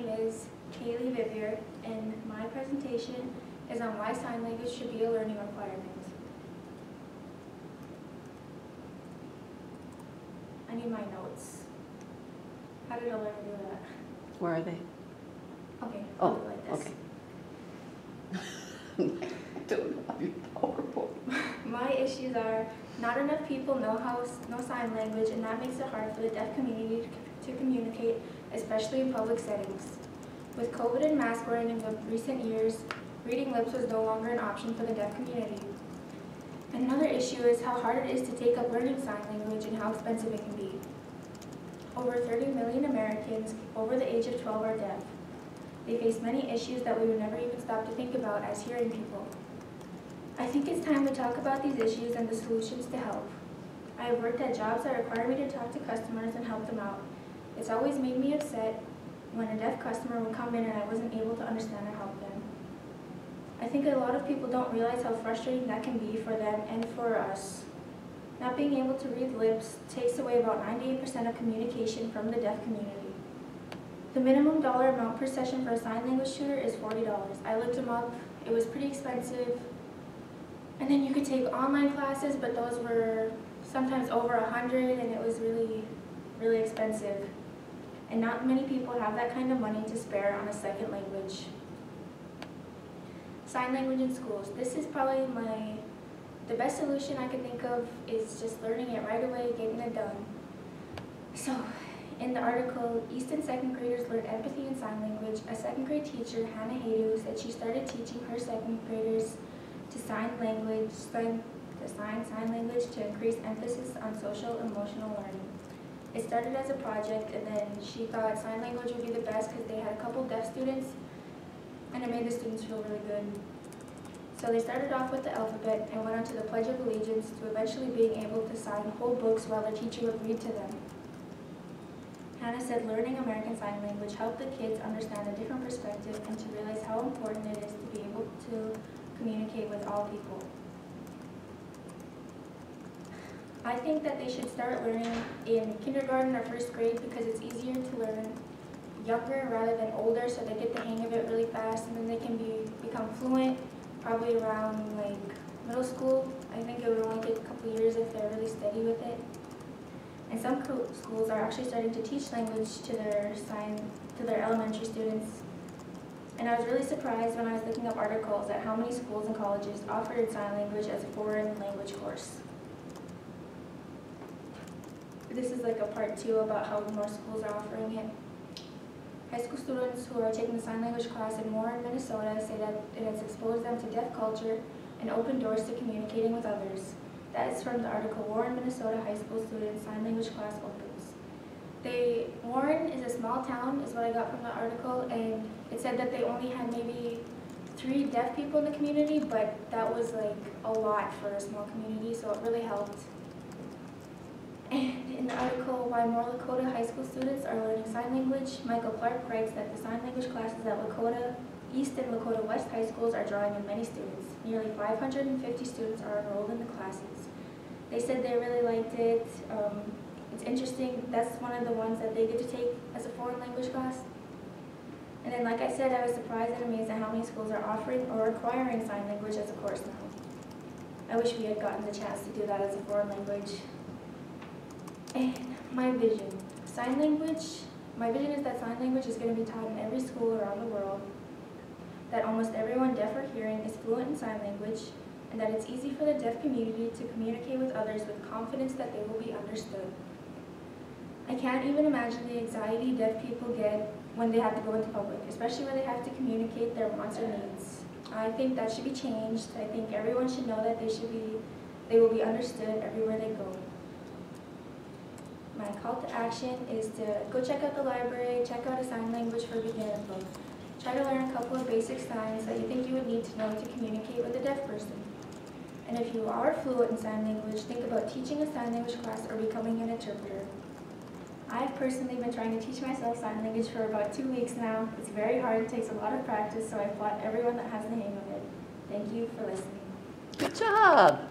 name is Kaylee Vivier, and my presentation is on why sign language should be a learning requirement. I need my notes. How did I learn to do that? Where are they? Okay, Oh, I'll do it like this. okay. I don't know how you PowerPoint. My issues are not enough people know sign language, and that makes it hard for the deaf community to communicate, especially in public settings. With COVID and mask wearing in the recent years, reading lips was no longer an option for the deaf community. Another issue is how hard it is to take up learning sign language and how expensive it can be. Over 30 million Americans over the age of 12 are deaf. They face many issues that we would never even stop to think about as hearing people. I think it's time to talk about these issues and the solutions to help. I have worked at jobs that require me to talk to customers and help them out. It's always made me upset when a deaf customer would come in and I wasn't able to understand or help them. I think a lot of people don't realize how frustrating that can be for them and for us. Not being able to read lips takes away about 98% of communication from the deaf community. The minimum dollar amount per session for a sign language tutor is $40. I looked them up. It was pretty expensive. And then you could take online classes, but those were sometimes over 100, and it was really, really expensive. And not many people have that kind of money to spare on a second language. Sign language in schools. This is probably the best solution I can think of is just learning it right away, getting it done. So, in the article, Easton second graders learn empathy in sign language. A second grade teacher, Hannah Haydu, said she started teaching her second graders to sign sign language to increase emphasis on social emotional learning. It started as a project, and then she thought sign language would be the best because they had a couple deaf students, and it made the students feel really good. So they started off with the alphabet and went on to the Pledge of Allegiance to eventually being able to sign whole books while their teacher would read to them. Hannah said learning American Sign Language helped the kids understand a different perspective and to realize how important it is to be able to communicate with all people. I think that they should start learning in kindergarten or first grade because it's easier to learn younger rather than older, so they get the hang of it really fast, and then they can become fluent probably around like middle school. I think it would only take a couple years if they're really steady with it. And some schools are actually starting to teach language to their elementary students. And I was really surprised when I was looking up articles at how many schools and colleges offered sign language as a foreign language course. This is like a part 2 about how more schools are offering it. High school students who are taking the sign language class in Warren, Minnesota say that it has exposed them to deaf culture and opened doors to communicating with others. That is from the article, Warren, Minnesota High School Student Sign Language Class Opens. Warren is a small town, is what I got from the article, and it said that they only had maybe 3 deaf people in the community, but that was like a lot for a small community, so it really helped. And in the article, Why More Lakota High School Students Are Learning Sign Language, Michael Clark writes that the sign language classes at Lakota East and Lakota West high schools are drawing in many students. Nearly 550 students are enrolled in the classes. They said they really liked it. It's interesting. That's one of the ones that they get to take as a foreign language class. And then, like I said, I was surprised and amazed at how many schools are offering or requiring sign language as a course now. I wish we had gotten the chance to do that as a foreign language. And my vision. My vision is that sign language is going to be taught in every school around the world, that almost everyone deaf or hearing is fluent in sign language, and that it's easy for the deaf community to communicate with others with confidence that they will be understood. I can't even imagine the anxiety deaf people get when they have to go into public, especially when they have to communicate their wants or needs. I think that should be changed. I think everyone should know that they will be understood everywhere they go. My call to action is to go check out the library, check out a sign language for beginners book. Try to learn a couple of basic signs that you think you would need to know to communicate with a deaf person. And if you are fluent in sign language, think about teaching a sign language class or becoming an interpreter. I've personally been trying to teach myself sign language for about 2 weeks now. It's very hard, it takes a lot of practice, so I applaud everyone that has the hang of it. Thank you for listening. Good job.